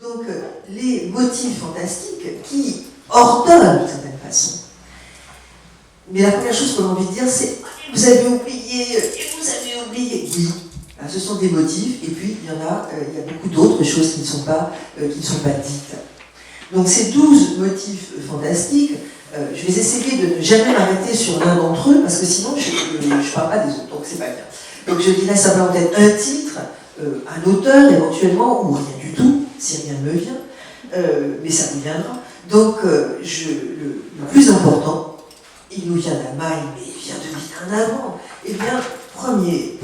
Donc, les motifs fantastiques qui ordonnent d'une certaine façon. Mais la première chose qu'on a envie de dire, c'est « vous avez oublié, et vous avez oublié ». Oui, ce sont des motifs, et puis il y a beaucoup d'autres choses qui ne sont pas dites. Donc ces 12 motifs fantastiques, je vais essayer de ne jamais m'arrêter sur l'un d'entre eux, parce que sinon je ne parle pas des autres, donc c'est pas bien. Donc je dirais simplement peut-être un titre, un auteur éventuellement, ou rien du tout, si rien ne me vient, mais ça me viendra. Donc le plus important, il nous vient d'Amaï, mais il vient de bien avant. Eh bien, premier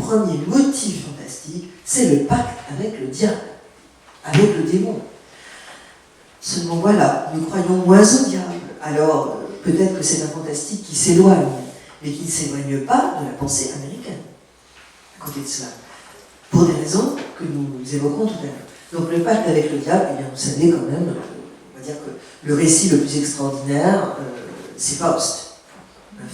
motif fantastique, c'est le pacte avec le diable, avec le démon. Seulement voilà, nous croyons moins au diable. Alors, peut-être que c'est un fantastique qui s'éloigne, mais qui ne s'éloigne pas de la pensée américaine, à côté de cela, pour des raisons que nous évoquerons tout à l'heure. Donc le pacte avec le diable, eh bien, vous savez quand même, on va dire que le récit le plus extraordinaire, c'est Faust.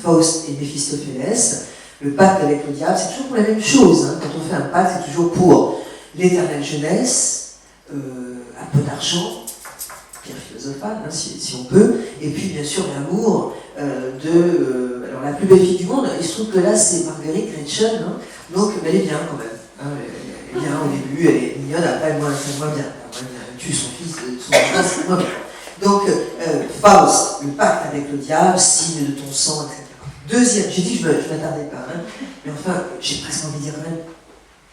Faust et Méphistophélès. Le pacte avec le diable, c'est toujours pour la même chose. Hein. Quand on fait un pacte, c'est toujours pour l'éternelle jeunesse, un peu d'argent, pierre philosophale, hein, si on peut, et puis bien sûr l'amour alors la plus belle fille du monde, il se trouve que là c'est Marguerite Gretchen, hein, donc elle est bien quand même. Hein, elle est bien au début, elle est mignonne, après elle est moins bien. Elle tue son fils, son fils, c'est moins bien. Donc, Faust, le pacte avec le diable, signe de ton sang, etc. Deuxième, j'ai dit que je ne m'attardais pas, hein, mais enfin, j'ai presque envie de dire même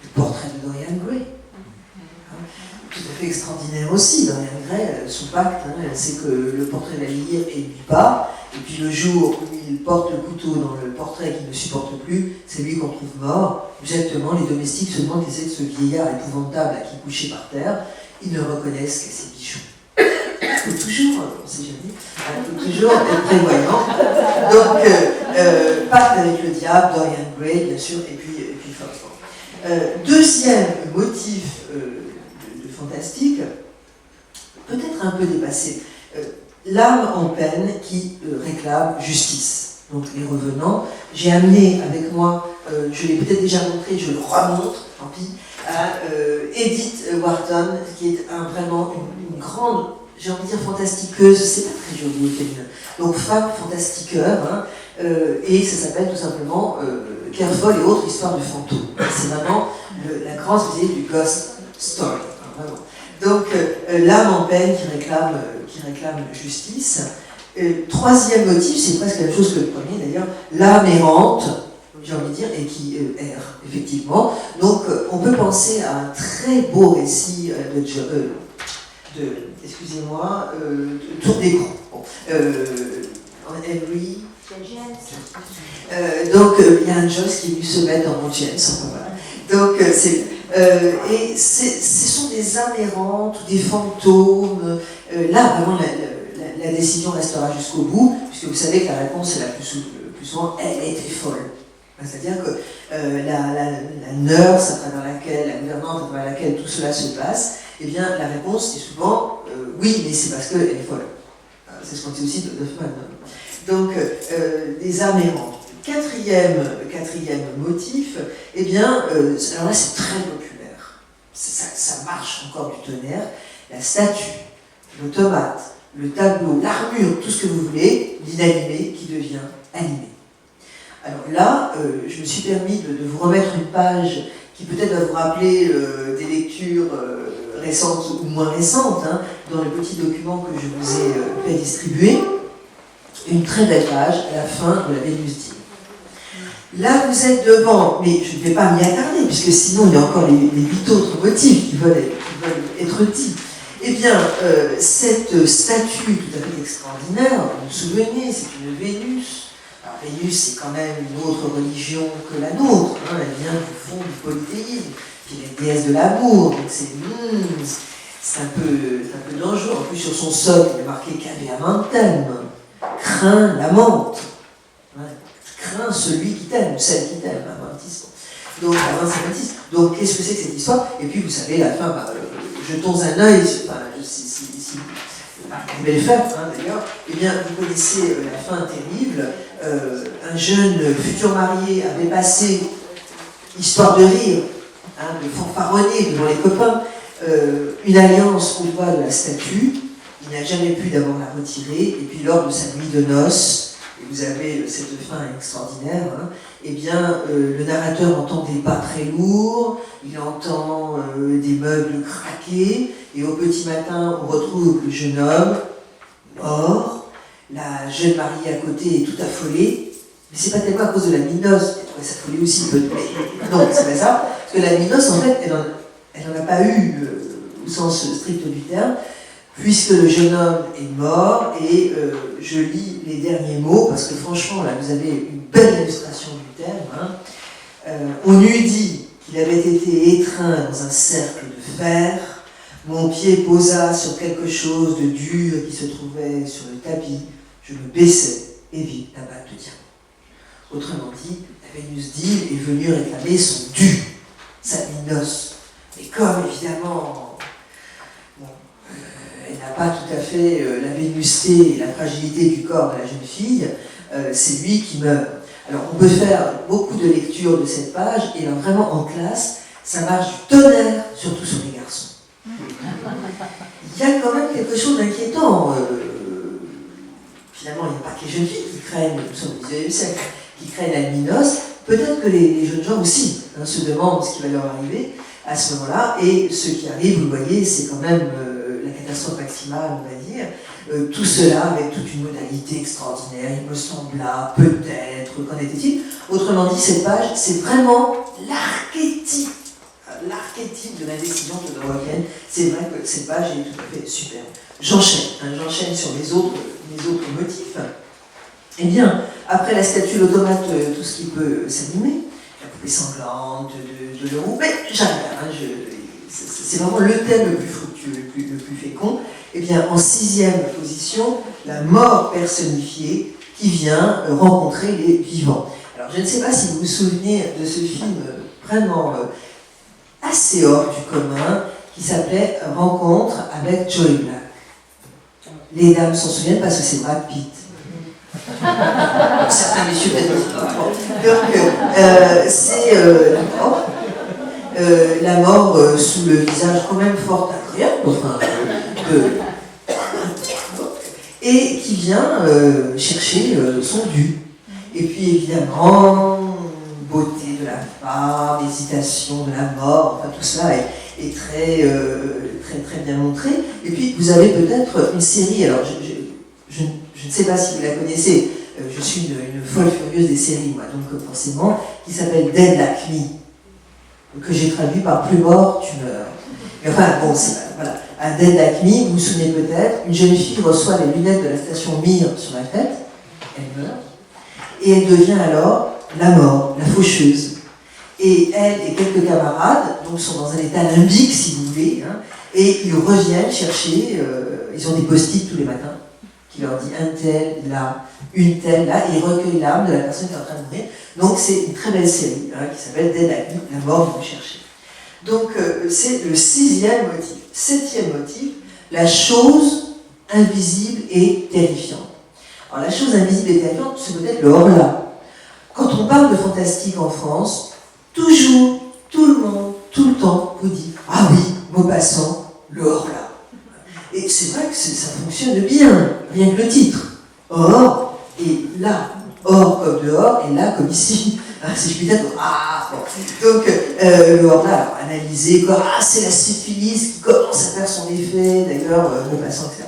le portrait de Dorian Gray. Hein, tout à fait extraordinaire aussi. Dorian Gray, son pacte, hein, c'est que le portrait va lire et lui pas, et puis le jour où il porte le couteau dans le portrait qu'il ne supporte plus, c'est lui qu'on trouve mort. Exactement, les domestiques se demandent qu'est-ce que c'est de ce vieillard épouvantable qui est couché par terre. Ils ne reconnaissent qu'à ses bijoux. Il faut toujours, on ne sait jamais, il faut toujours être prévoyant. Donc, pacte avec le diable, Dorian Gray, bien sûr, et puis Faust. Deuxième motif de fantastique, peut-être un peu dépassé, l'âme en peine qui réclame justice. Donc, les revenants. J'ai amené avec moi, je l'ai peut-être déjà montré, je le remontre, tant pis, à Edith Wharton, qui est vraiment une grande, j'ai envie de dire fantastiqueuse, c'est pas très joli au féminin. Donc femme fantastiqueur, hein, et ça s'appelle tout simplement Kerfol et autres histoires de fantômes. C'est vraiment la grande spécialité du ghost story. Hein, vraiment. Donc l'âme en peine qui réclame justice. Troisième motif, c'est presque la même chose que le premier d'ailleurs, l'âme errante, j'ai envie de dire, et qui erre, effectivement. Donc on peut penser à un très beau récit excusez-moi, Tour d'écran. Bon, Henry. Donc, il y a un Joyce qui est venu se mettre dans mon James. Voilà. Donc, et ce sont des âmes errantes, des fantômes. Là, vraiment, la décision restera jusqu'au bout, puisque vous savez que la réponse, c'est le plus souvent, elle était folle. C'est-à-dire que la nurse à travers laquelle, la gouvernante à travers laquelle tout cela se passe, eh bien, la réponse est souvent oui, mais c'est parce qu'elle est folle. C'est ce qu'on dit aussi de Hoffman. Donc, des âmes errantes. Quatrième motif, eh bien, alors là, c'est très populaire. Ça marche encore du tonnerre. La statue, l'automate, le tableau, l'armure, tout ce que vous voulez, l'inanimé qui devient animé. Alors là, je me suis permis de vous remettre une page qui peut-être va vous rappeler des lectures récentes ou moins récentes, hein, dans le petit document que je vous ai fait distribuer. Une très belle page à la fin de la Vénus d'Île. Là, vous êtes devant, mais je ne vais pas m'y attarder, puisque sinon il y a encore les 8 autres motifs qui veulent être dits. Eh bien, cette statue tout à fait extraordinaire, vous vous souvenez, c'est une Vénus. Alors, Vénus, c'est quand même une autre religion que la nôtre, hein, elle vient du fond du polythéisme, puis la déesse de l'amour, donc c'est un peu dangereux. En plus, sur son socle, il est marqué Caveamentem, crains l'amante, ouais, crains celui qui t'aime, celle qui t'aime, amantis. Donc, donc, qu'est-ce que c'est que cette histoire? Et puis, vous savez, la fin, jetons un œil, si vous pouvez le faire, hein, d'ailleurs, eh bien, vous connaissez la fin terrible. Un jeune futur marié avait passé, histoire de rire, hein, de fanfaronner devant les copains, une alliance au doigt de la statue. Il n'a jamais pu d'abord la retirer, et puis lors de sa nuit de noces, et vous avez cette fin extraordinaire, hein, eh bien, le narrateur entend des pas très lourds, il entend des meubles craquer, et au petit matin, on retrouve le jeune homme mort, la jeune mariée à côté est tout affolée, mais c'est pas tellement à cause de la minosse, elle pourrait s'affoler aussi un peu, mais non, c'est pas ça, parce que la minosse, en fait, elle n'en a pas eu au sens strict du terme, puisque le jeune homme est mort, et je lis les derniers mots, parce que franchement, là, vous avez une belle illustration du terme. Hein. On eût dit qu'il avait été étreint dans un cercle de fer, mon pied posa sur quelque chose de dur qui se trouvait sur le tapis, je me baissai et vis la bague de diamant. Autrement dit, la Vénus d'Île est venue réclamer son dû, sa minosse. Et comme évidemment, elle n'a pas tout à fait la vénusté et la fragilité du corps de la jeune fille, c'est lui qui meurt. Alors on peut faire beaucoup de lectures de cette page, et alors, vraiment en classe, ça marche du tonnerre, surtout sur les garçons. Il y a quand même quelque chose d'inquiétant. Finalement, il n'y a pas que les jeunes filles qui craignent, nous sommes au XIXe siècle, qui craignent la minosse. Peut-être que les jeunes gens aussi se demandent ce qui va leur arriver à ce moment-là, et ce qui arrive, vous le voyez, c'est quand même la catastrophe maximale, on va dire. Tout cela avec toute une modalité extraordinaire, il me sembla, peut-être, qu'en était-il. Autrement dit, cette page, c'est vraiment l'archétype de la décision todorovienne. C'est vrai que cette page est tout à fait superbe. J'enchaîne sur les autres motifs. Eh bien, après la statue, l'automate, tout ce qui peut s'animer, la poupée sanglante, de l'euro, mais j'arrive là, c'est vraiment le thème le plus fructueux, le plus fécond. Eh bien, en 6e position, la mort personnifiée qui vient rencontrer les vivants. Alors, je ne sais pas si vous vous souvenez de ce film vraiment assez hors du commun, qui s'appelait Rencontre avec Joey Black. Les dames s'en souviennent parce que c'est Brad Pitt. Certains messieurs peut-être. Donc, c'est la mort sous le visage quand même fort agréable, enfin, et qui vient chercher son dû. Et puis évidemment, beauté de la femme, hésitation de la mort, enfin tout cela est très bien montré. Et puis vous avez peut-être une série, alors je ne sais pas si vous la connaissez, je suis une folle furieuse des séries, moi, donc forcément, qui s'appelle Dead Like Me, que j'ai traduit par Plus mort, tu meurs. Mais enfin, bon, voilà. À Dead Like Me, vous vous souvenez peut-être, une jeune fille reçoit les lunettes de la station Mir sur la tête, elle meurt, et elle devient alors la mort, la faucheuse. Et elle et quelques camarades donc, sont dans un état limbique, si vous voulez, hein, et ils reviennent chercher, ils ont des post-it tous les matins, qui leur dit un tel là, une telle là, et ils recueillent l'âme de la personne qui est en train de mourir. Donc c'est une très belle série, hein, qui s'appelle Dead Like Me, la mort vient chercher. Donc c'est le 6e motif. 7e motif, la chose invisible et terrifiante. Alors la chose invisible et terrifiante, c'est peut-être le hors-là. Quand on parle de fantastique en France, toujours, tout le monde, tout le temps, vous dit « Ah oui, Maupassant, le hors-là ». Et c'est vrai que ça fonctionne bien, rien que le titre. Hors et là, hors comme dehors et là comme ici. Hein, si je puis dire, ah, bon. Donc le hors-là, analysé, c'est la syphilis qui commence à faire son effet, d'ailleurs, Maupassant, etc.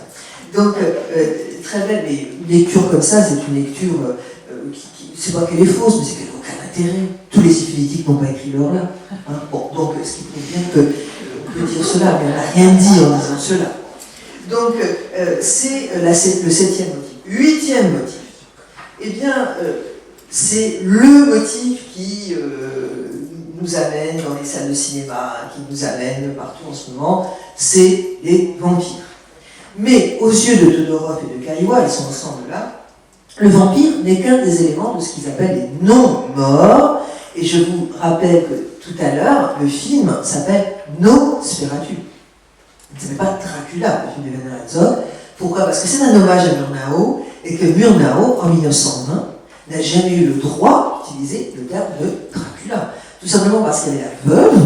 Donc, très belle, mais une lecture comme ça, c'est une lecture c'est pas qu'elle est fausse, mais c'est qu'elle n'a aucun intérêt. Tous les syphilitiques n'ont pas écrit l'heure là. Hein. Bon, donc, ce qui prouve bien qu'on peut dire cela, mais on n'a rien dit en disant cela. Donc, c'est le 7e motif. 8e motif. Eh bien, c'est le motif qui nous amène dans les salles de cinéma, qui nous amène partout en ce moment, c'est les vampires. Mais aux yeux de Todorov et de Kaiwa, ils sont ensemble là, le vampire n'est qu'un des éléments de ce qu'ils appellent les non-morts. Et je vous rappelle que tout à l'heure, le film s'appelle Nosferatu. Il ne s'appelle pas Dracula, le film de Werner Herzog. Pourquoi ? Parce que c'est un hommage à Murnau, et que Murnau, en 1920, n'a jamais eu le droit d'utiliser le terme de Dracula. Tout simplement parce qu'il y avait la veuve,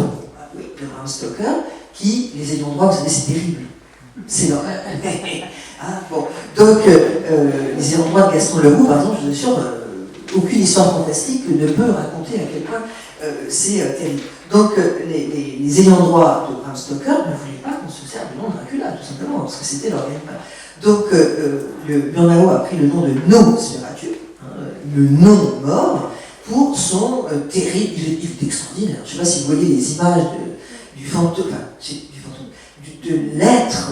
de Bram Stoker, qui, les ayants droit, vous savez, c'est terrible. C'est normal. Ah, bon. Donc, les ayants droit de Gaston Leroux, par exemple, je vous assure, aucune histoire fantastique ne peut raconter à quel point c'est terrible. Donc, les ayants droit de Bram Stoker ne voulaient pas qu'on se serve du nom de Dracula, tout simplement, parce que c'était leur gagne-pain. Donc, le Murnau a pris le nom de Nosferatu, le nom mort, pour son terrible, il est extraordinaire. Je ne sais pas si vous voyez les images du fantôme, de l'être.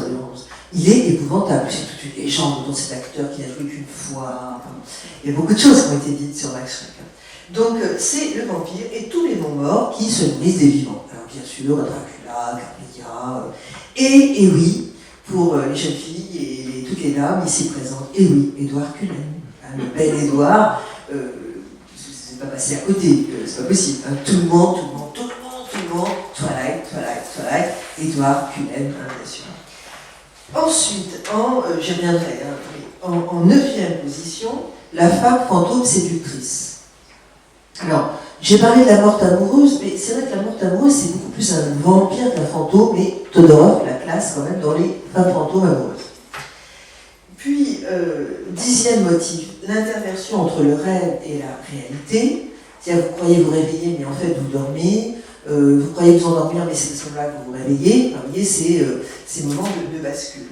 Il est épouvantable. C'est toute une légende autour de cet acteur qui n'a joué qu'une fois. Enfin, il y a beaucoup de choses qui ont été dites sur Max Schreck. Donc, c'est le vampire et tous les non-morts qui se nourrissent des vivants. Alors, bien sûr, Dracula, Carmilla, et oui, pour les jeunes filles et toutes les dames ici présentes, et oui, Édouard Cullen, le bel Édouard. C'est pas passé à côté, c'est pas possible. Hein. Tout le monde, Twilight, Édouard Cullen, bien sûr. Ensuite, j'y reviendrai, en 9e position, la femme fantôme séductrice. Alors, j'ai parlé de la morte amoureuse, mais c'est vrai que la morte amoureuse, c'est beaucoup plus un vampire qu'un fantôme, mais Todorov la classe quand même dans les femmes fantômes amoureuses. Puis, 10e motif, l'interversion entre le rêve et la réalité. C'est-à-dire, vous croyez vous réveiller, mais en fait, vous dormez. Vous croyez vous endormir, mais c'est à ce moment-là que vous vous réveillez. Vous voyez, c'est ces moments de bascule.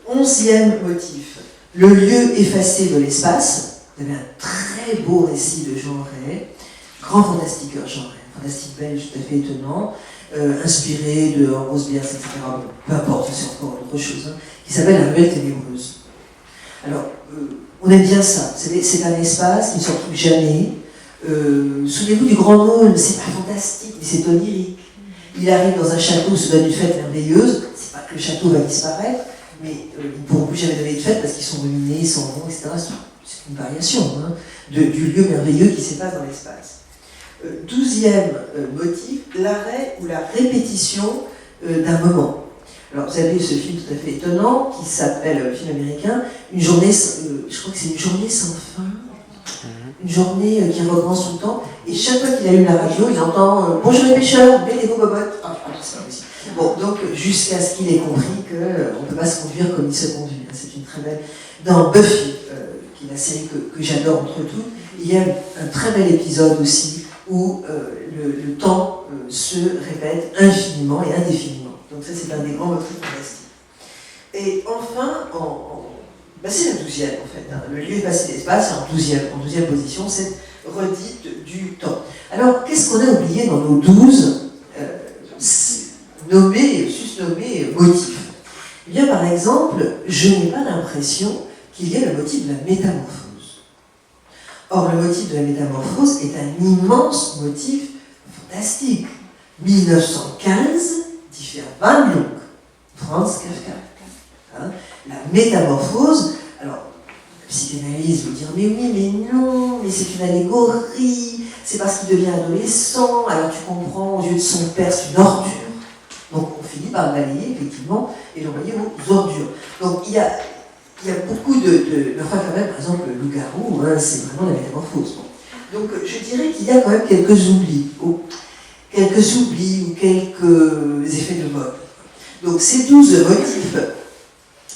11e motif, le lieu effacé de l'espace. Vous avez un très beau récit de Jean Ray, grand fantastiqueur Jean Ray, fantastique belge tout à fait étonnant, inspiré de Ambrose Bierce, etc. Peu importe, c'est encore autre chose, hein, qui s'appelle La Ruelle ténébreuse. Alors, on aime bien ça. Vous savez, c'est un espace qui ne se retrouve jamais. Souvenez-vous du Grand Môle, c'est pas fantastique, mais c'est onirique. Il arrive dans un château, se donne une fête merveilleuse. C'est pas que le château va disparaître, mais ils ne pourront plus jamais donner de fête parce qu'ils sont ruinés, sans nom, etc. C'est une variation hein, du lieu merveilleux qui s'efface dans l'espace. 12e motif, l'arrêt ou la répétition d'un moment. Alors vous avez ce film tout à fait étonnant qui s'appelle, film américain, Une journée, je crois que c'est Une journée sans fin. Une journée qui recommence tout le temps, et chaque fois qu'il allume la radio, il entend bonjour les pêcheurs, mettez vos bobottes. Ah, c'est pas possible. Bon, donc jusqu'à ce qu'il ait compris qu'on ne peut pas se conduire comme il se conduit. C'est une très belle. Dans Buffy, qui est la série que j'adore entre tout, il y a un très bel épisode aussi où le temps se répète infiniment et indéfiniment. Donc, ça, c'est un des grands motifs fantastiques. Et enfin, c'est la 12e en fait. Hein. Le lieu est passé d'espace, en 12e position, cette redite du temps. Alors, qu'est-ce qu'on a oublié dans nos 12 susnommés motifs? Eh bien, par exemple, je n'ai pas l'impression qu'il y ait le motif de la métamorphose. Or, le motif de la métamorphose est un immense motif fantastique. 1915, Die Verwandlung, Franz Kafka. Hein, la métamorphose, alors, la psychanalyse veut dire, mais oui, mais non, mais c'est une allégorie, c'est parce qu'il devient adolescent, alors tu comprends, aux yeux de son père, c'est une ordure. Donc on finit par le balayer, effectivement, et l'envoyer aux ordures. Donc il y a beaucoup enfin quand même, par exemple, le loup-garou, hein, c'est vraiment la métamorphose. Bon. Donc je dirais qu'il y a quand même quelques oublis ou quelques effets de mode. Donc ces 12 motifs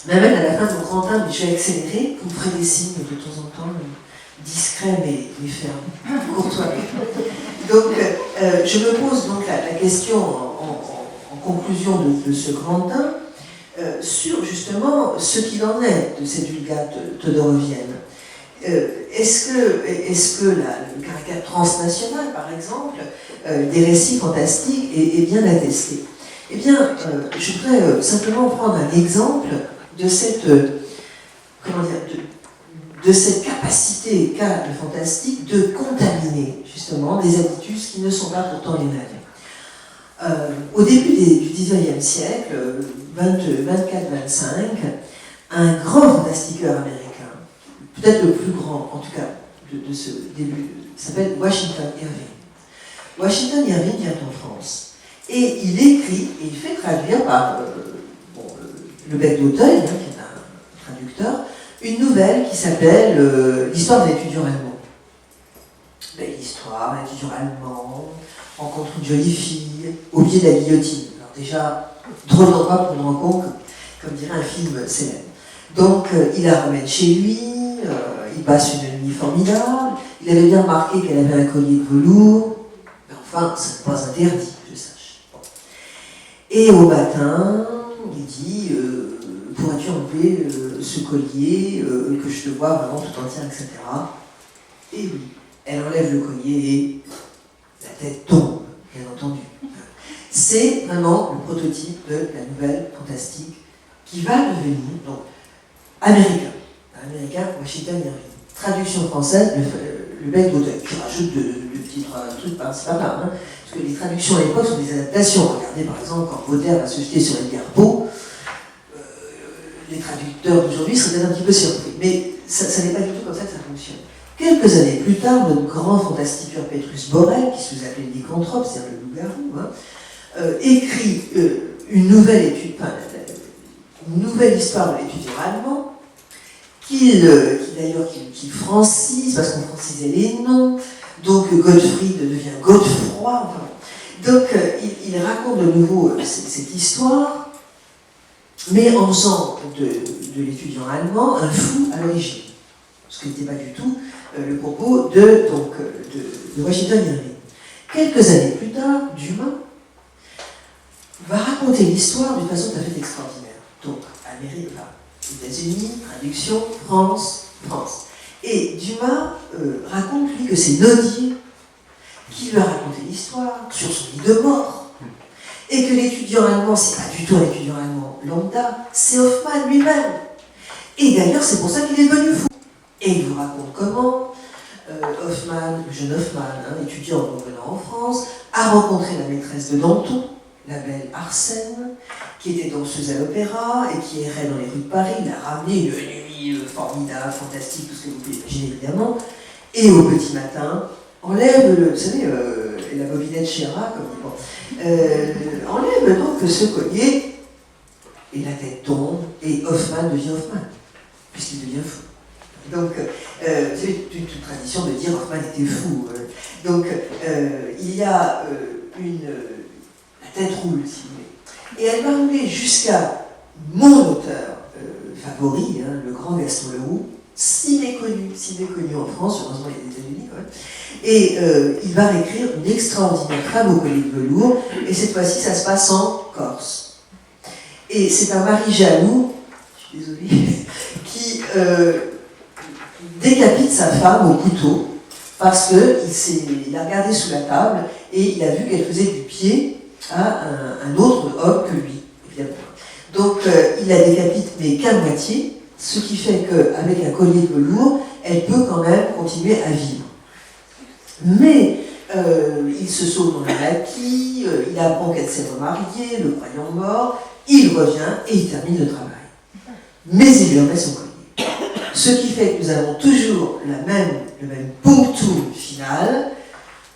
m'amènent à la fin de mon grand temps, mais je vais accélérer, vous me ferez des signes de temps en temps, discrets mais fermes, courtois. Donc je me pose donc la question en conclusion de ce grand temps, sur justement ce qu'il en est de cette vulgate todorovienne. Est-ce que le caractère transnational, par exemple, des récits fantastiques est bien attesté? Eh bien, je voudrais simplement prendre un exemple de cette, de cette capacité qu'a le fantastique de contaminer justement des habitudes qui ne sont pas pourtant les mêmes. Au début du XIXe siècle, 24-25, un grand fantastiqueur américain, peut-être le plus grand en tout cas de ce début, s'appelle Washington Irving. Washington Irving vient en France et il écrit et il fait traduire par le bec d'Auteuil, qui est un traducteur, une nouvelle qui s'appelle L'histoire d'un étudiant allemand. Belle histoire, un étudiant allemand rencontre une jolie fille au pied de la guillotine. Alors déjà, drôle d'endroit pour une rencontre, comme dirait un film célèbre. Donc, il la ramène chez lui, il passe une nuit formidable, il avait bien remarqué qu'elle avait un collier de velours, mais enfin, ça n'est pas interdit, que je sache. Bon. Et au matin, il dit, pourrais-tu enlever ce collier, que je te vois vraiment tout entière, etc. Et oui, elle enlève le collier et la tête tombe, bien entendu. C'est vraiment le prototype de la nouvelle fantastique qui va devenir donc, américain. Américain, Washington Irving. Traduction française, le mec d'auteur qui rajoute de petits trucs par-ci par-là. Hein, parce que les traductions à l'époque sont des adaptations. Regardez par exemple quand Baudelaire va se jeter sur Edgar Poe, les traducteurs d'aujourd'hui seraient un petit peu surpris. Mais ça n'est pas du tout comme ça que ça fonctionne. Quelques années plus tard, notre grand fantastiqueur Petrus Borel, qui se faisait appeler le lycanthrope, c'est-à-dire le loup-garou, hein, écrit une nouvelle étude, enfin, une nouvelle histoire de l'étudiant allemand, qu'il francise, parce qu'on francisait les noms, donc Gottfried devient Godefroy, enfin, donc il raconte de nouveau cette histoire, mais en faisant de l'étudiant allemand un fou à l'origine, ce qui n'était pas du tout le propos de Washington Irving. Quelques années plus tard, Dumas va raconter l'histoire d'une façon tout à fait extraordinaire. Donc, Amérique, États-Unis, traduction, France. Et Dumas raconte, lui, que c'est Nodier qui lui a raconté l'histoire sur son lit de mort. Et que l'étudiant allemand, c'est pas du tout un étudiant allemand lambda, c'est Hoffmann lui-même. Et d'ailleurs, c'est pour ça qu'il est devenu fou. Et il vous raconte comment Hoffmann, le jeune Hoffmann, étudiant revenant en France, a rencontré la maîtresse de Danton, la belle Arsène, qui était danseuse à l'opéra et qui errait dans les rues de Paris. Il a ramené une nuit formidable, fantastique, tout ce que vous pouvez imaginer évidemment. Et au petit matin, enlève, vous savez, la bobinette Chéra, comme dit, enlève donc ce collier, et la tête tombe, et Hoffmann devient Hoffmann, puisqu'il devient fou. Donc, c'est une tradition de dire Hoffmann était fou. Donc, il y a la tête roule, si vous voulez. Et elle va rouler jusqu'à mon auteur favori, le grand Gaston Leroux, si méconnu en France, heureusement il y a des États-Unis quand même. Et il va réécrire une extraordinaire femme au collier de velours, et cette fois-ci ça se passe en Corse. Et c'est un Marie Jaloux, je suis désolée, qui décapite sa femme au couteau parce qu'il a regardé sous la table et il a vu qu'elle faisait du pied à un autre homme que lui, évidemment. Donc il la décapite mais qu'à moitié, ce qui fait qu'avec un collier de velours, elle peut quand même continuer à vivre. Mais il se sauve dans le maquis, il apprend qu'elle s'est remariée, le croyant mort, il revient et il termine le travail. Mais il lui remet son collier. Ce qui fait que nous avons toujours le même punctum final.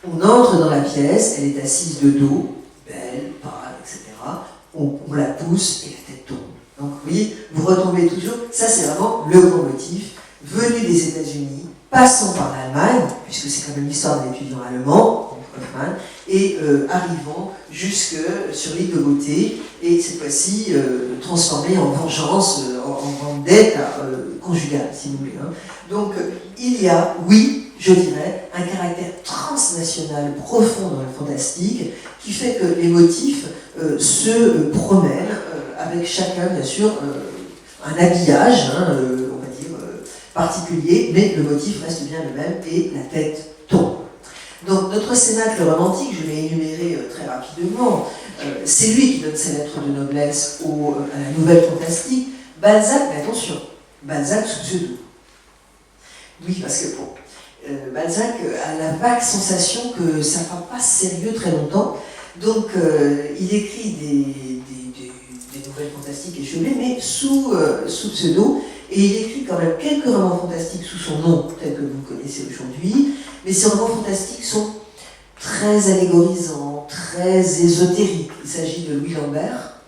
On entre dans la pièce, elle est assise de dos, belle, pâle, etc. On la pousse et la tête tombe. Donc vous voyez, vous retombez toujours, ça c'est vraiment le grand motif, venu des États-Unis, passant par l'Allemagne, puisque c'est quand même l'histoire d'un étudiant allemand, Hoffmann, et arrivant jusque sur l'île de Beauté, et cette fois-ci transformé en vengeance, en vendetta conjugale, si vous voulez. Hein. Donc il y a, oui, je dirais, un caractère transnational profond dans le fantastique, qui fait que les motifs se promènent avec chacun, bien sûr, un habillage, on va dire, particulier, mais le motif reste bien le même, et la tête tombe. Donc notre cénacle romantique, je l'ai énuméré très rapidement, c'est lui qui donne ses lettres de noblesse à la nouvelle fantastique. Balzac, mais attention, Balzac sous pseudo. Oui, parce que bon, Balzac a la vague sensation que ça ne va pas sérieux très longtemps, donc il écrit des nouvelles fantastiques échevelées, mais sous pseudo, et il écrit quand même quelques romans fantastiques sous son nom, tel que vous connaissez aujourd'hui, mais ces romans fantastiques sont très allégorisants, très ésotériques. Il s'agit de Louis Lambert,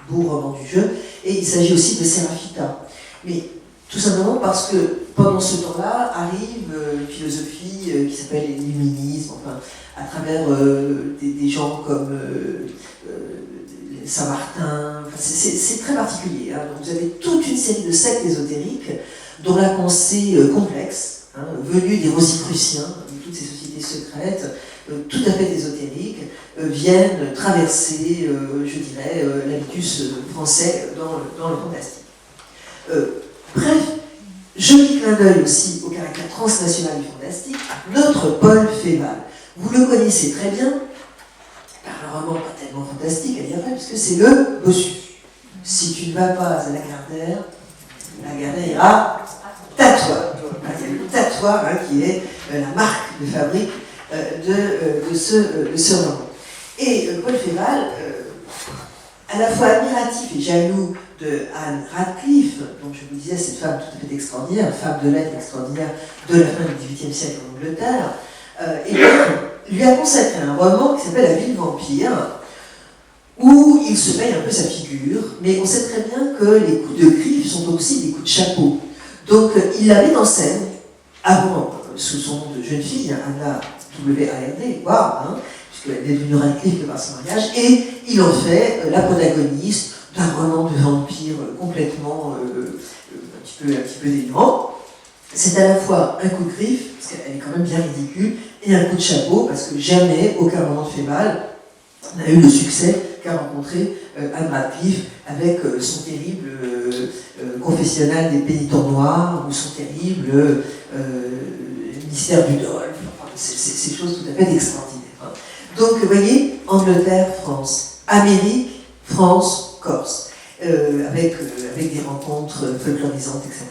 beau roman du jeu, et il s'agit aussi de Séraphita. Mais Tout simplement parce que pendant ce temps-là arrive une philosophie qui s'appelle l'illuminisme, enfin, à travers des gens comme Saint-Martin. Enfin, c'est très particulier. Hein. Donc vous avez toute une série de sectes ésotériques dont la pensée complexe, hein, venue des Rosicruciens, de toutes ces sociétés secrètes, tout à fait ésotériques, viennent traverser, je dirais, l'habitus français dans le fantastique. Bref, joli clin d'œil aussi au caractère transnational du fantastique, notre Paul Féval. Vous le connaissez très bien, par un roman pas tellement fantastique, à dire vrai, puisque c'est le Bossu. Si tu ne vas pas à la Gardère ira tatouage. C'est le tatouage hein, qui est la marque de fabrique de ce roman. Et Paul Féval, à la fois admiratif et jaloux de Anne Radcliffe, dont je vous disais, cette femme tout à fait extraordinaire, femme de lettres extraordinaire de la fin du XVIIIe siècle en Angleterre, et lui a consacré un roman qui s'appelle La Ville Vampire, où il se paye un peu sa figure, mais on sait très bien que les coups de griffe sont aussi des coups de chapeau. Donc il la met en scène, avant, sous son nom de jeune fille, Anna W.A.R.D., wow, hein, puisqu'elle est devenue Radcliffe par son mariage, et il en fait la protagoniste d'un roman de vampire complètement un petit peu délirant. C'est à la fois un coup de griffe, parce qu'elle est quand même bien ridicule, et un coup de chapeau, parce que jamais aucun roman de Féval n'a eu le succès qu'a rencontré Anne Radcliffe avec son terrible confessionnal des pénitents noirs, ou son terrible mystère du Dolph. Enfin, c'est choses tout à fait extraordinaires. Hein. Donc, vous voyez, Angleterre, France, Amérique, France, Corse, avec des rencontres folklorisantes, etc.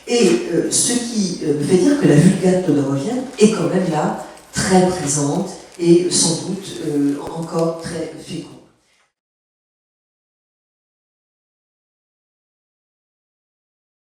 Et ce qui me fait dire que la Vulgate todorovienne est quand même là, très présente et sans doute encore très féconde.